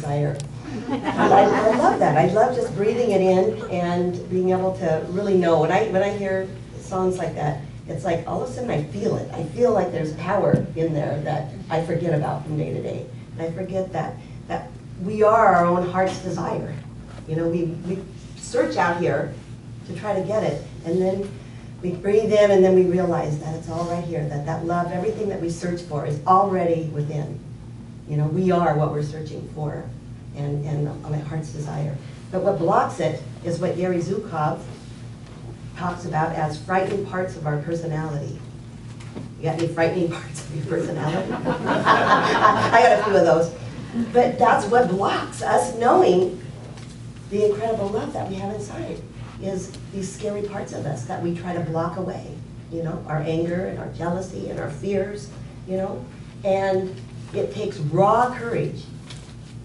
desire. And I love that. I love just breathing it in and being able to really know. When I hear songs like that, it's like all of a sudden I feel it. I feel like there's power in there that I forget about from day to day. And I forget that we are our own heart's desire. You know, we search out here to try to get it, and then we breathe in, and then we realize that it's all right here, that love, everything that we search for is already within. You know, we are what we're searching for, and my heart's desire. But what blocks it is what Gary Zukov talks about as frightening parts of our personality. You got any frightening parts of your personality? I got a few of those. But that's what blocks us knowing the incredible love that we have inside, is these scary parts of us that we try to block away. You know, our anger and our jealousy and our fears, you know. And it takes raw courage.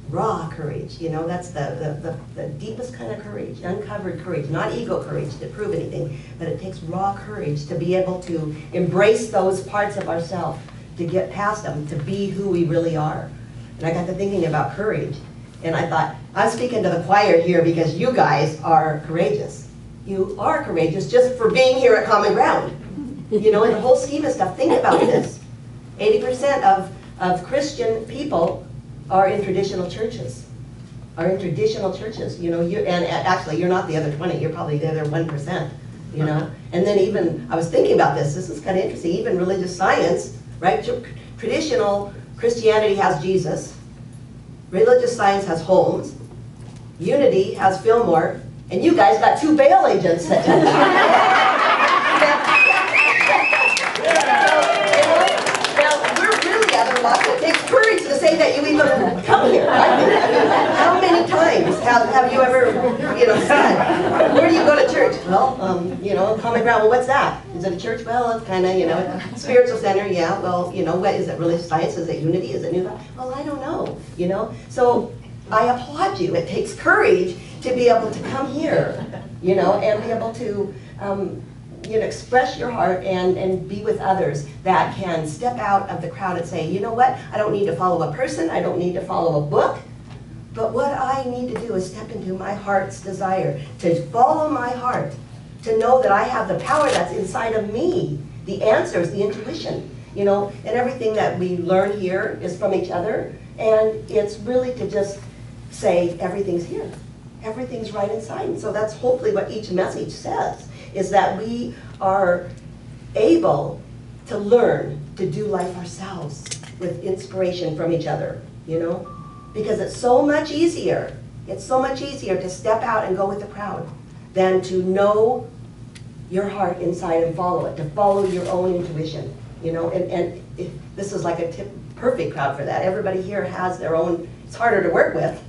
Raw courage, you know, that's the deepest kind of courage, uncovered courage, not ego courage to prove anything, but it takes raw courage to be able to embrace those parts of ourselves, to get past them, to be who we really are. And I got to thinking about courage, and I thought, I'm speaking to the choir here because you guys are courageous. You are courageous just for being here at Common Ground. You know, in the whole scheme of stuff, think about this. 80% of Christian people are in traditional churches. Are in traditional churches, you know, and actually you're not the other 20, you're probably the other 1%, you know. And then even, I was thinking about this is kind of interesting, even religious science, right? Traditional Christianity has Jesus, religious science has Holmes, Unity has Fillmore, and you guys got 2 Baal agents. It takes courage to say that you even come here. I mean, how many times have you ever, you know, said, where do you go to church? Well, you know, Common Ground. Well, what's that? Is it a church? Well, it's kind of, you know, spiritual center. Yeah. Well, you know, what is it? Religious science? Is it Unity? Is it New Thought? Well, I don't know. You know. So I applaud you. It takes courage to be able to come here, you know, and be able to. You know, express your heart and be with others that can step out of the crowd and say, you know what, I don't need to follow a person, I don't need to follow a book, but what I need to do is step into my heart's desire, to follow my heart, to know that I have the power that's inside of me, the answers, the intuition, you know, and everything that we learn here is from each other, and it's really to just say everything's here. Everything's right inside, and so that's hopefully what each message says, is that we are able to learn to do life ourselves with inspiration from each other, you know? Because it's so much easier to step out and go with the crowd than to know your heart inside and follow it, to follow your own intuition, you know? And this is like a perfect crowd for that. Everybody here has their own, it's harder to work with,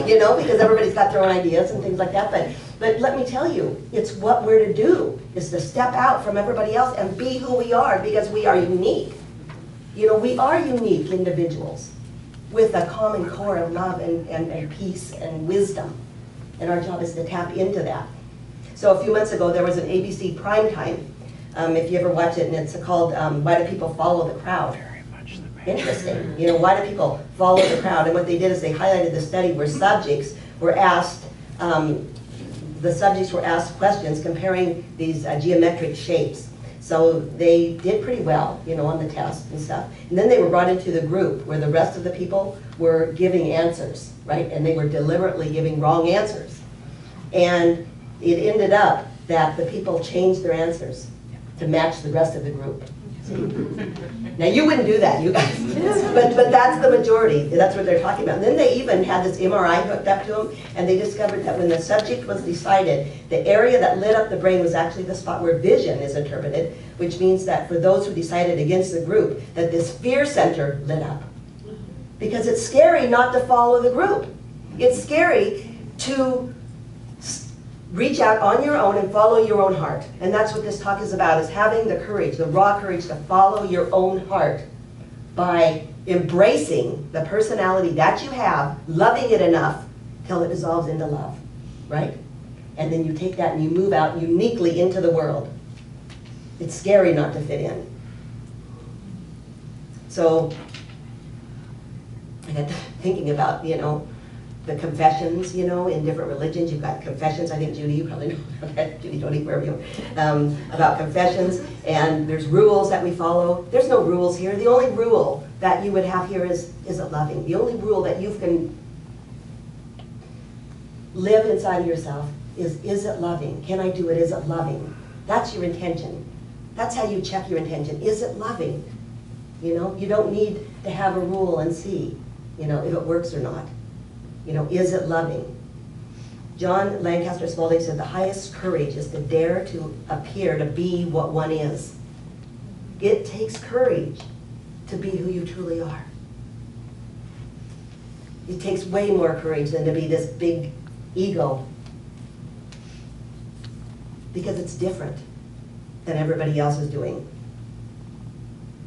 you know, because everybody's got their own ideas and things like that, but let me tell you, it's what we're to do, is to step out from everybody else and be who we are, because we are unique. You know, we are unique individuals with a common core of love and peace and wisdom, and our job is to tap into that. So a few months ago, there was an ABC primetime, if you ever watch it, and it's called Why Do People Follow the Crowd? Interesting. You know, why do people follow the crowd? And what they did is they highlighted the study where subjects were asked, questions comparing these geometric shapes. So they did pretty well, you know, on the test and stuff. And then they were brought into the group where the rest of the people were giving answers, right? And they were deliberately giving wrong answers. And it ended up that the people changed their answers to match the rest of the group. Now you wouldn't do that, you guys, but that's the majority. That's what they're talking about. And then they even had this MRI hooked up to them, and they discovered that when the subject was decided, the area that lit up the brain was actually the spot where vision is interpreted, which means that for those who decided against the group, that this fear center lit up. Because it's scary not to follow the group. It's scary to reach out on your own and follow your own heart. And that's what this talk is about, is having the courage, the raw courage to follow your own heart by embracing the personality that you have, loving it enough till it dissolves into love, right? And then you take that and you move out uniquely into the world. It's scary not to fit in. So I got thinking about, you know, the confessions, you know, in different religions. You've got confessions. I think, Judy, you probably know about that. Judy, Tony, wherever you are, about confessions. And there's rules that we follow. There's no rules here. The only rule that you would have here is it loving? The only rule that you can live inside of yourself is it loving? Can I do it? Is it loving? That's your intention. That's how you check your intention. Is it loving? You know, you don't need to have a rule and see, you know, if it works or not. You know, is it loving? John Lancaster Spalding said the highest courage is to dare to appear to be what one is. It takes courage to be who you truly are. It takes way more courage than to be this big ego, because it's different than everybody else is doing.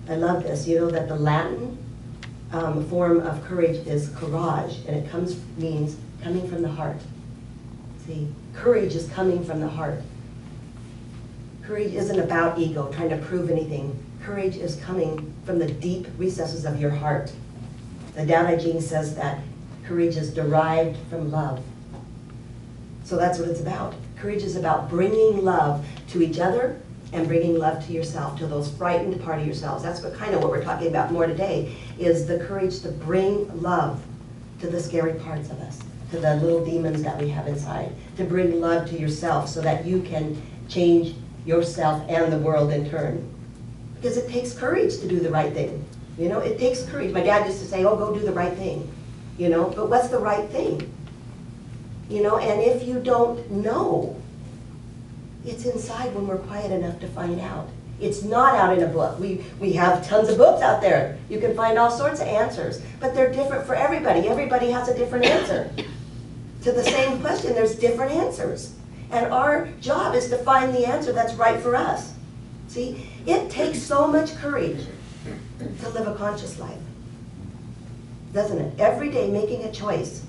I love this, you know, that the Latin form of courage is courage, and it means coming from the heart. See, courage is coming from the heart. Courage isn't about ego, trying to prove anything. Courage is coming from the deep recesses of your heart. The Tao Te Ching says that courage is derived from love. So that's what it's about. Courage is about bringing love to each other and bringing love to yourself, to those frightened part of yourselves. That's what we're talking about more today, is the courage to bring love to the scary parts of us, to the little demons that we have inside, to bring love to yourself so that you can change yourself and the world in turn. Because it takes courage to do the right thing. You know, it takes courage. My dad used to say, oh, go do the right thing. You know, but what's the right thing? You know, and if you don't know, it's inside when we're quiet enough to find out. It's not out in a book. We have tons of books out there. You can find all sorts of answers, but they're different for everybody. Everybody has a different answer. To the same question, there's different answers. And our job is to find the answer that's right for us. See, it takes so much courage to live a conscious life, doesn't it? Every day making a choice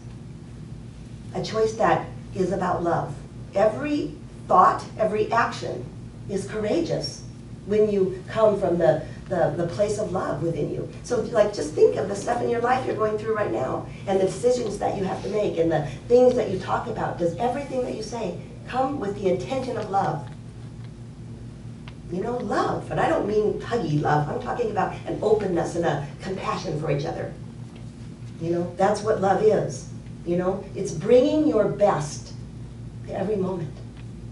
that is about love. Every thought, every action is courageous when you come from the place of love within you. So like, just think of the stuff in your life you're going through right now, and the decisions that you have to make, and the things that you talk about. Does everything that you say come with the intention of love? You know, love. And I don't mean huggy love. I'm talking about an openness and a compassion for each other. You know, that's what love is. You know, it's bringing your best to every moment.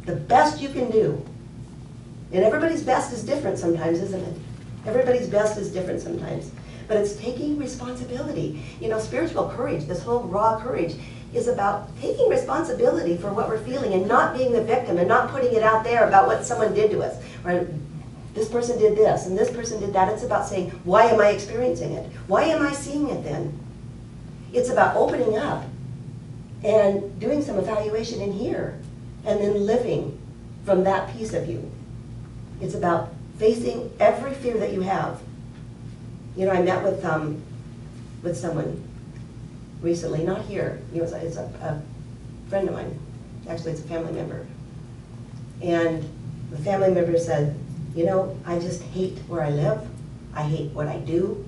The best you can do. And everybody's best is different sometimes, isn't it? Everybody's best is different sometimes. But it's taking responsibility. You know, spiritual courage, this whole raw courage, is about taking responsibility for what we're feeling and not being the victim and not putting it out there about what someone did to us. Or this person did this and this person did that. It's about saying, why am I experiencing it? Why am I seeing it then? It's about opening up and doing some evaluation in here and then living from that piece of you. It's about facing every fear that you have. You know, I met with someone recently, not here. You know, it's a friend of mine. Actually, it's a family member. And the family member said, you know, I just hate where I live. I hate what I do.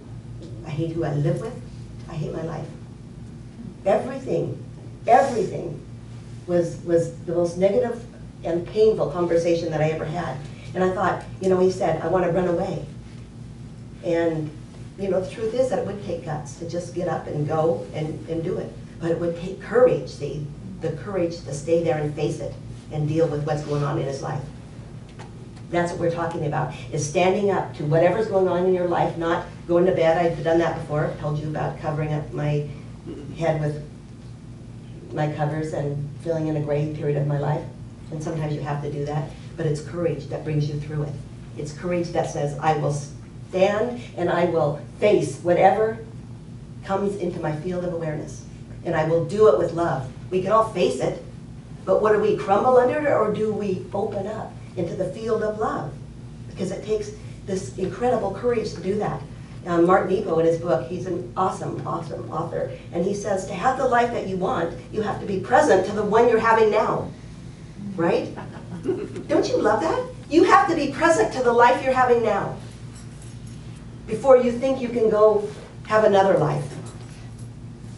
I hate who I live with. I hate my life. Everything was the most negative and painful conversation that I ever had. And I thought, you know, he said, I want to run away. And, you know, the truth is that it would take guts to just get up and go and do it. But it would take courage, see, the courage to stay there and face it and deal with what's going on in his life. That's what we're talking about, is standing up to whatever's going on in your life, not going to bed. I've done that before. I've told you about covering up my head with my covers and feeling in a gray period of my life. And sometimes you have to do that. But it's courage that brings you through it. It's courage that says, I will stand and I will face whatever comes into my field of awareness. And I will do it with love. We can all face it, but what do we crumble under it, or do we open up into the field of love? Because it takes this incredible courage to do that. Mark Nepo, in his book, he's an awesome author. And he says, to have the life that you want, you have to be present to the one you're having now. Right? Don't you love that? You have to be present to the life you're having now before you think you can go have another life.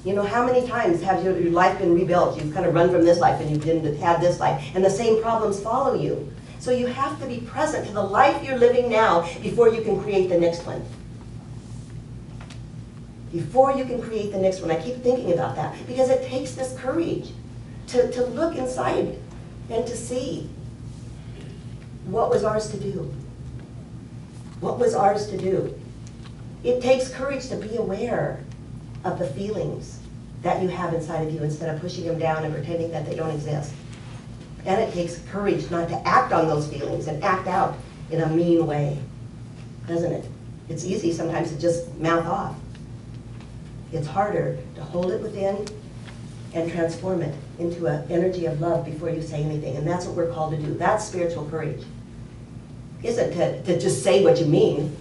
You know, how many times have your life been rebuilt? You've kind of run from this life and you didn't have this life, and the same problems follow you. So you have to be present to the life you're living now before you can create the next one. Before you can create the next one. I keep thinking about that because it takes this courage to look inside and to see what was ours to do. What was ours to do? It takes courage to be aware of the feelings that you have inside of you instead of pushing them down and pretending that they don't exist. And it takes courage not to act on those feelings and act out in a mean way, doesn't it? It's easy sometimes to just mouth off. It's harder to hold it within and transform it into an energy of love before you say anything. And that's what we're called to do. That's spiritual courage. Isn't to just say what you mean.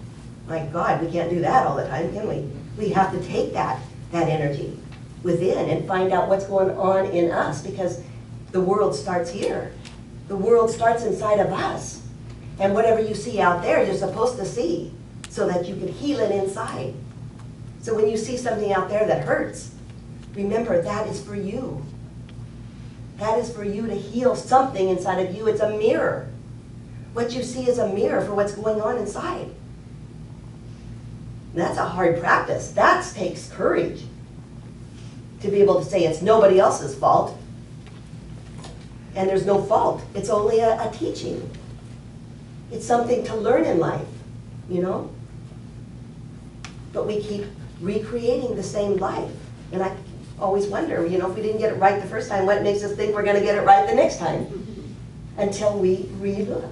My God, we can't do that all the time, can we? We have to take that energy within and find out what's going on in us, because the world starts here. The world starts inside of us. And whatever you see out there, you're supposed to see so that you can heal it inside. So when you see something out there that hurts, remember that is for you. That is for you to heal something inside of you. It's a mirror. What you see is a mirror for what's going on inside. And that's a hard practice. That takes courage to be able to say it's nobody else's fault. And there's no fault. It's only a teaching. It's something to learn in life, you know? But we keep recreating the same life. And I always wonder, you know, if we didn't get it right the first time, what makes us think we're going to get it right the next time? Until we relook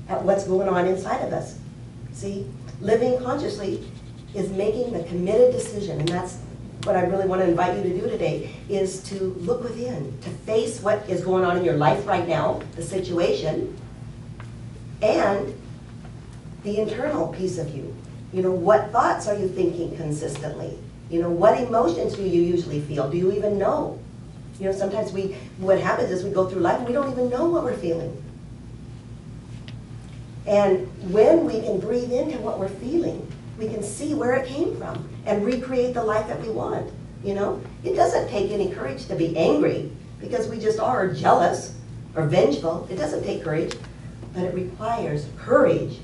at what's going on inside of us. See, living consciously is making the committed decision, and that's what I really want to invite you to do today, is to look within, to face what is going on in your life right now, the situation, and the internal piece of you. You know, what thoughts are you thinking consistently? You know, what emotions do you usually feel? Do you even know? You know, sometimes what happens is we go through life and we don't even know what we're feeling. And when we can breathe into what we're feeling, we can see where it came from and recreate the life that we want. You know, it doesn't take any courage to be angry because we just are, or jealous or vengeful. It doesn't take courage, but it requires courage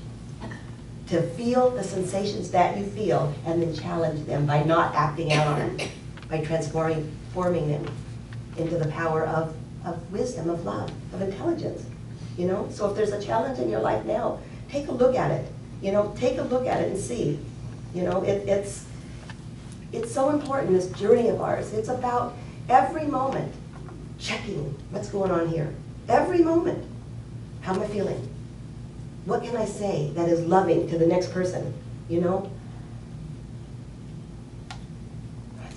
to feel the sensations that you feel and then challenge them by not acting out on them, by transforming them into the power of wisdom, of love, of intelligence. You know, so if there's a challenge in your life now, take a look at it. You know, take a look at it and see. You know, it's so important, this journey of ours. It's about every moment checking what's going on here. Every moment. How am I feeling? What can I say that is loving to the next person? You know?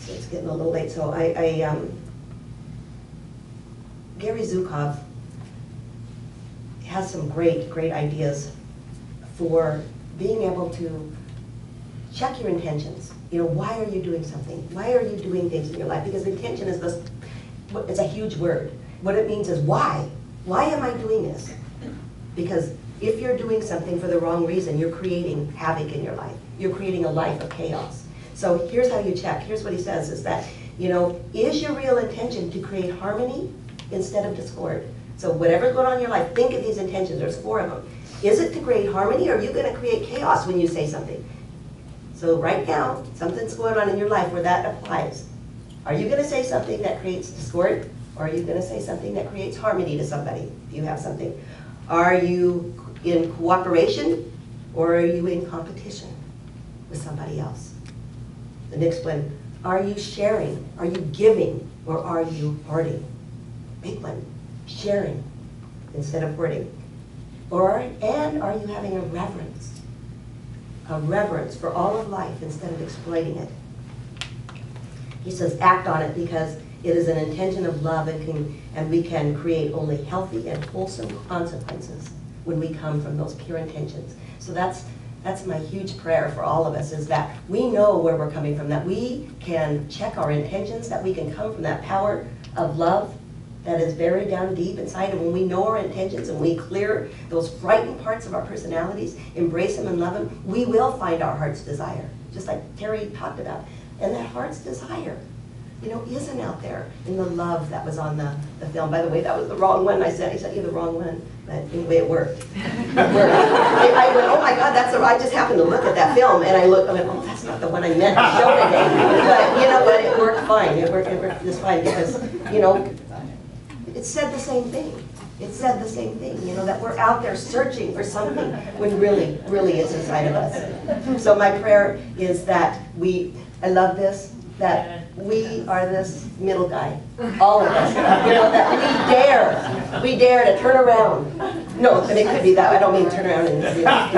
It's getting a little late, so Gary Zukov has some great ideas for being able to check your intentions. You know, why are you doing something? Why are you doing things in your life? Because intention is it's a huge word. What it means is why? Why am I doing this? Because if you're doing something for the wrong reason, you're creating havoc in your life. You're creating a life of chaos. So here's how you check. Here's what he says is that, you know, is your real intention to create harmony instead of discord? So whatever's going on in your life, think of these intentions. There's 4 of them. Is it to create harmony, or are you going to create chaos when you say something? So right now, something's going on in your life where that applies. Are you going to say something that creates discord, or are you going to say something that creates harmony to somebody if you have something? Are you in cooperation, or are you in competition with somebody else? The next one, are you sharing? Are you giving, or are you hoarding? Big one, sharing instead of hoarding. And are you having a reverence for all of life instead of exploiting it? He says act on it because it is an intention of love and we can create only healthy and wholesome consequences when we come from those pure intentions. So that's my huge prayer for all of us, is that we know where we're coming from, that we can check our intentions, that we can come from that power of love that is buried down deep inside. And when we know our intentions and we clear those frightened parts of our personalities, embrace them and love them, we will find our heart's desire, just like Terry talked about. And that heart's desire isn't out there in the love that was on the film. By the way, that was the wrong one I sent. He sent you the wrong one, but anyway, it worked. It worked. I went, oh my God, I just happened to look at that film, and I went, oh, that's not the one I meant to show today. But you know what, it worked fine. It worked just fine because, it said the same thing. It said the same thing, that we're out there searching for something when really, really it's inside of us. So my prayer is that I love this, that we are this middle guy, all of us, that we dare to turn around. No, and it could be that, I don't mean turn around and do that.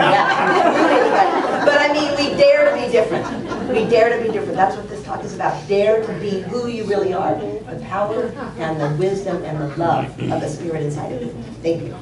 But I mean, we dare to be different. We dare to be different. That's what this talk is about. Dare to be who you really are. The power and the wisdom and the love of the Spirit inside of you. Thank you.